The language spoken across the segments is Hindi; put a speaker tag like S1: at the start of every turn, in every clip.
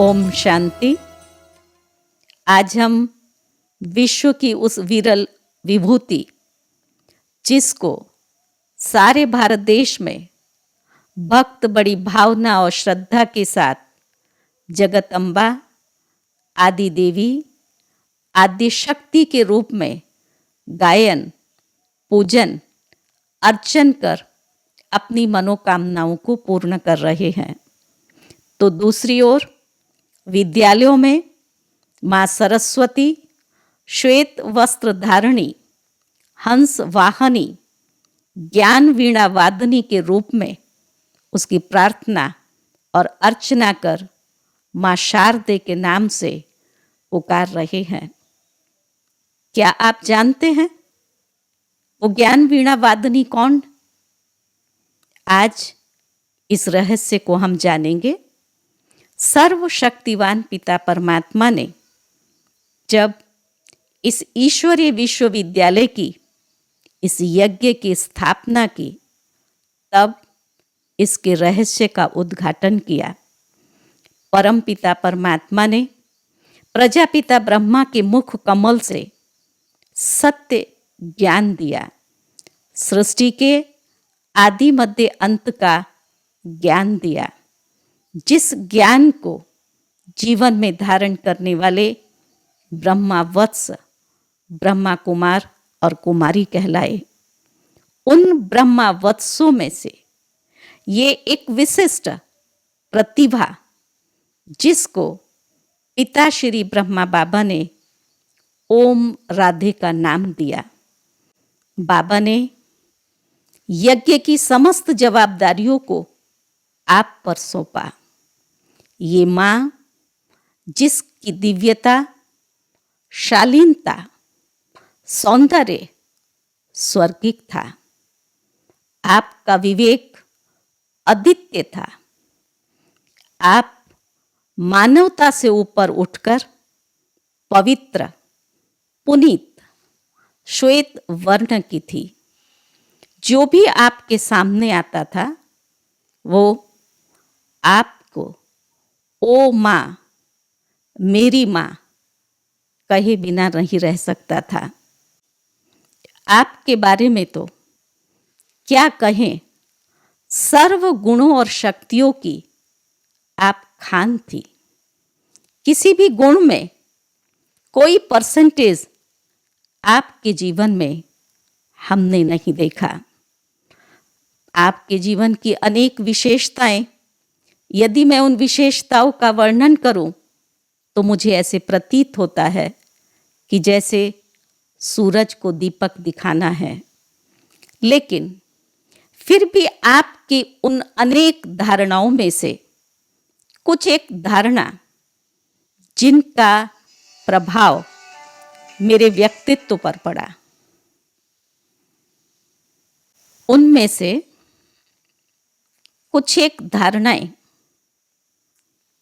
S1: ओम शांति। आज हम विश्व की उस विरल विभूति जिसको सारे भारत देश में भक्त बड़ी भावना और श्रद्धा के साथ जगत अम्बा, आदि देवी, आदि शक्ति के रूप में गायन, पूजन, अर्चन कर अपनी मनोकामनाओं को पूर्ण कर रहे हैं, तो दूसरी ओर विद्यालयों में माँ सरस्वती श्वेत वस्त्र धारणी, हंस वाहनी, ज्ञान वीणा वादनी के रूप में उसकी प्रार्थना और अर्चना कर माँ शारदे के नाम से पुकार रहे हैं। क्या आप जानते हैं वो ज्ञान वीणा वादनी कौन? आज इस रहस्य को हम जानेंगे। सर्वशक्तिवान पिता परमात्मा ने जब इस ईश्वरीय विश्वविद्यालय की, इस यज्ञ की स्थापना की, तब इसके रहस्य का उद्घाटन किया। परम पिता परमात्मा ने प्रजापिता ब्रह्मा के मुख कमल से सत्य ज्ञान दिया। सृष्टि के आदि मध्य अंत का ज्ञान दिया, जिस ज्ञान को जीवन में धारण करने वाले ब्रह्मा वत्स, ब्रह्मा कुमार और कुमारी कहलाए। उन ब्रह्मा वत्सों में से ये एक विशिष्ट प्रतिभा, जिसको पिता श्री ब्रह्मा बाबा ने ओम राधे का नाम दिया। बाबा ने यज्ञ की समस्त जवाबदारियों को आप पर सौंपा। ये माँ, जिसकी दिव्यता, शालीनता, सौंदर्य स्वर्गिक था, आपका विवेक अद्वितीय था। आप मानवता से ऊपर उठकर पवित्र, पुनीत, श्वेत वर्ण की थी। जो भी आपके सामने आता था वो आपको ओ माँ, मेरी माँ कहे बिना नहीं रह सकता था। आपके बारे में तो क्या कहें, सर्व गुणों और शक्तियों की आप खान थी। किसी भी गुण में कोई परसेंटेज आपके जीवन में हमने नहीं देखा। आपके जीवन की अनेक विशेषताएं, यदि मैं उन विशेषताओं का वर्णन करूं तो मुझे ऐसे प्रतीत होता है कि जैसे सूरज को दीपक दिखाना है। लेकिन फिर भी आपकी उन अनेक धारणाओं में से कुछ एक धारणा, जिनका प्रभाव मेरे व्यक्तित्व पर पड़ा, उनमें से कुछ एक धारणाएं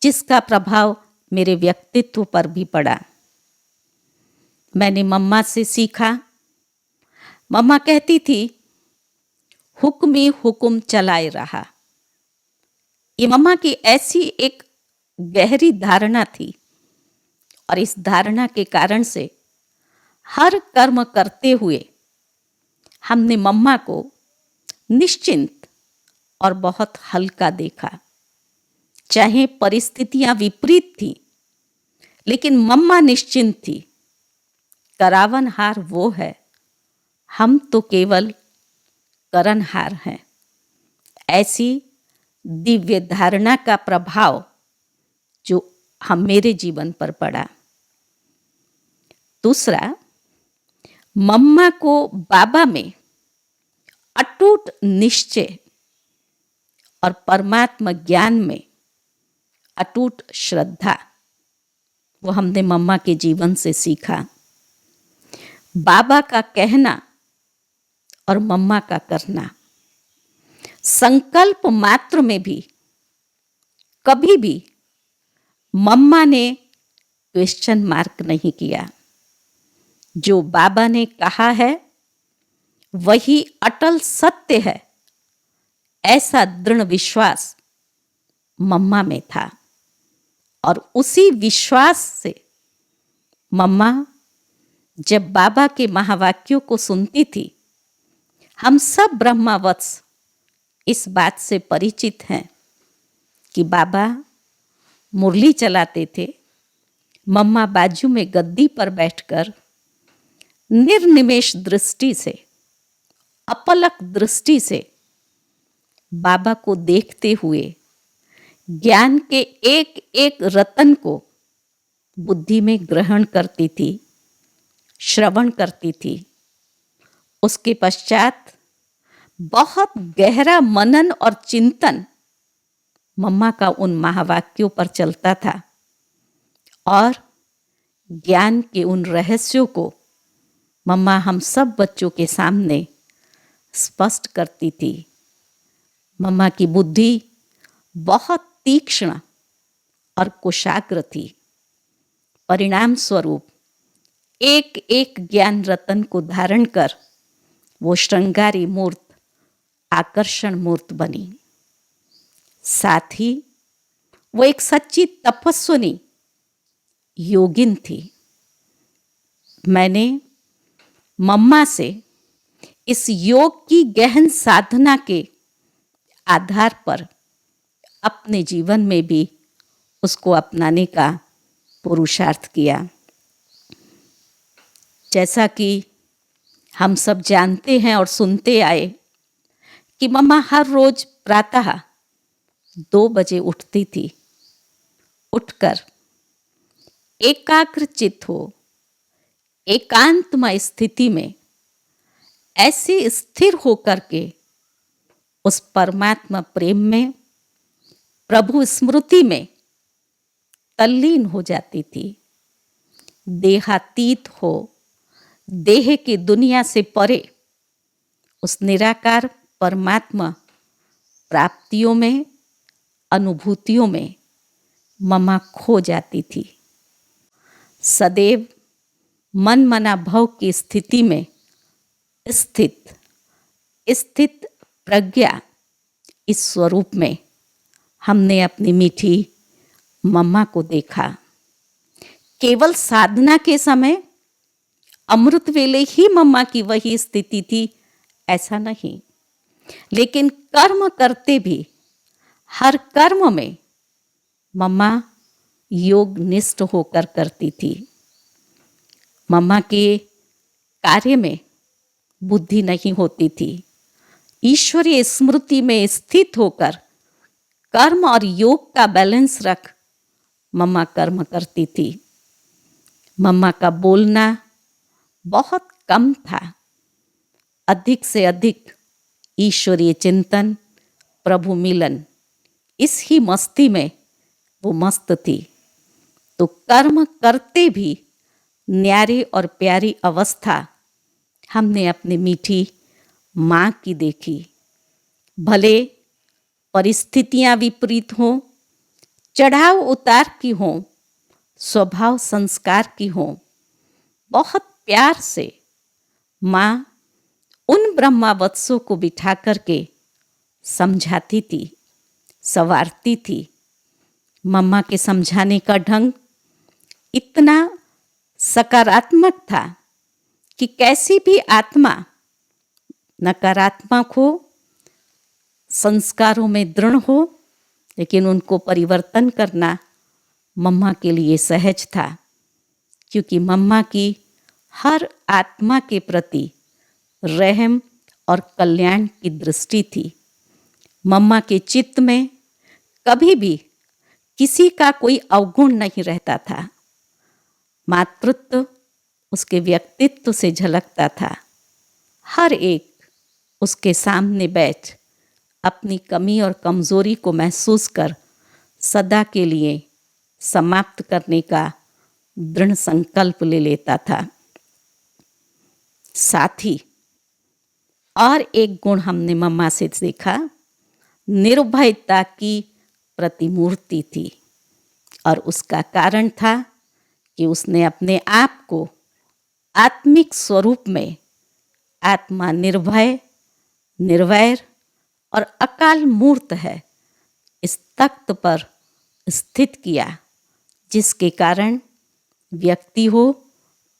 S1: जिसका प्रभाव मेरे व्यक्तित्व पर भी पड़ा। मैंने मम्मा से सीखा। मम्मा कहती थी, हुक्म ही हुक्म चलाए रहा। ये मम्मा की ऐसी एक गहरी धारणा थी, और इस धारणा के कारण से हर कर्म करते हुए हमने मम्मा को निश्चिंत और बहुत हल्का देखा। चाहे परिस्थितियां विपरीत थी, लेकिन मम्मा निश्चिंत थी। करावनहार वो है, हम तो केवल करनहार हैं। ऐसी दिव्य धारणा का प्रभाव जो हम मेरे जीवन पर पड़ा। दूसरा, मम्मा को बाबा में अटूट निश्चय और परमात्मा ज्ञान में अटूट श्रद्धा, वो हमने मम्मा के जीवन से सीखा। बाबा का कहना और मम्मा का करना, संकल्प मात्र में भी कभी भी मम्मा ने क्वेश्चन मार्क नहीं किया। जो बाबा ने कहा है वही अटल सत्य है, ऐसा दृढ़ विश्वास मम्मा में था। और उसी विश्वास से मम्मा जब बाबा के महावाक्यों को सुनती थी, हम सब ब्रह्मवत्स इस बात से परिचित हैं कि बाबा मुरली चलाते थे, मम्मा बाजू में गद्दी पर बैठकर निर्निमेष दृष्टि से, अपलक दृष्टि से बाबा को देखते हुए ज्ञान के एक एक रतन को बुद्धि में ग्रहण करती थी, श्रवण करती थी। उसके पश्चात बहुत गहरा मनन और चिंतन मम्मा का उन महावाक्यों पर चलता था और ज्ञान के उन रहस्यों को मम्मा हम सब बच्चों के सामने स्पष्ट करती थी। मम्मा की बुद्धि बहुत तीक्ष्ण और कुशाग्र थी। परिणाम स्वरूप एक एक ज्ञान रतन को धारण कर वो श्रृंगारी मूर्त, आकर्षण मूर्त बनी। साथ ही वो एक सच्ची तपस्विनी योगिन थी। मैंने मम्मा से इस योग की गहन साधना के आधार पर अपने जीवन में भी उसको अपनाने का पुरुषार्थ किया। जैसा कि हम सब जानते हैं और सुनते आए कि मम्मा हर रोज प्रातः 2 बजे उठती थी। उठकर एकाग्र चित्त हो, एकांतमय स्थिति में ऐसे स्थिर होकर के उस परमात्मा प्रेम में, प्रभु स्मृति में तल्लीन हो जाती थी। देहातीत हो, देह की दुनिया से परे उस निराकार परमात्मा प्राप्तियों में, अनुभूतियों में मम्मा खो जाती थी। सदैव मन मना भव की स्थिति में स्थित प्रज्ञा, इस स्वरूप में हमने अपनी मीठी मम्मा को देखा। केवल साधना के समय अमृत वेले ही मम्मा की वही स्थिति थी, ऐसा नहीं, लेकिन कर्म करते भी हर कर्म में मम्मा योग निष्ठ होकर करती थी। मम्मा के कार्य में बुद्धि नहीं होती थी। ईश्वरीय स्मृति में स्थित होकर कर्म और योग का बैलेंस रख मम्मा कर्म करती थी। मम्मा का बोलना बहुत कम था। अधिक से अधिक ईश्वरीय चिंतन, प्रभु मिलन, इस ही मस्ती में वो मस्त थी। तो कर्म करते भी न्यारी और प्यारी अवस्था हमने अपनी मीठी माँ की देखी। भले परिस्थितियां विपरीत हों, चढ़ाव उतार की हों, स्वभाव संस्कार की हों, बहुत प्यार से माँ उन ब्रह्मावत्सों को बिठा करके समझाती थी, संवारती थी। मम्मा के समझाने का ढंग इतना सकारात्मक था कि कैसी भी आत्मा नकारात्मक हो, संस्कारों में दृढ़ हो, लेकिन उनको परिवर्तन करना मम्मा के लिए सहज था, क्योंकि मम्मा की हर आत्मा के प्रति रहम और कल्याण की दृष्टि थी। मम्मा के चित्त में कभी भी किसी का कोई अवगुण नहीं रहता था। मातृत्व उसके व्यक्तित्व से झलकता था। हर एक उसके सामने बैठ अपनी कमी और कमजोरी को महसूस कर सदा के लिए समाप्त करने का दृढ़ संकल्प ले लेता था। साथ ही और एक गुण हमने मम्मा से देखा, निर्भयता की प्रतिमूर्ति थी। और उसका कारण था कि उसने अपने आप को आत्मिक स्वरूप में आत्मा निर्भय, निर्वैर और अकाल मूर्त है इस तख्त पर स्थित किया जिसके कारण व्यक्ति हो,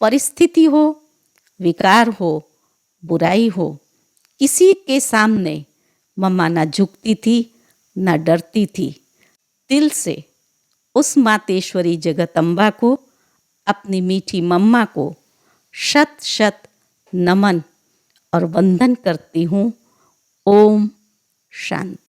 S1: परिस्थिति हो, विकार हो, बुराई हो, किसी के सामने मम्मा ना झुकती थी, ना डरती थी। दिल से उस मातेश्वरी जगदम्बा को, अपनी मीठी मम्मा को शत शत नमन और वंदन करती हूँ। ओम शांति।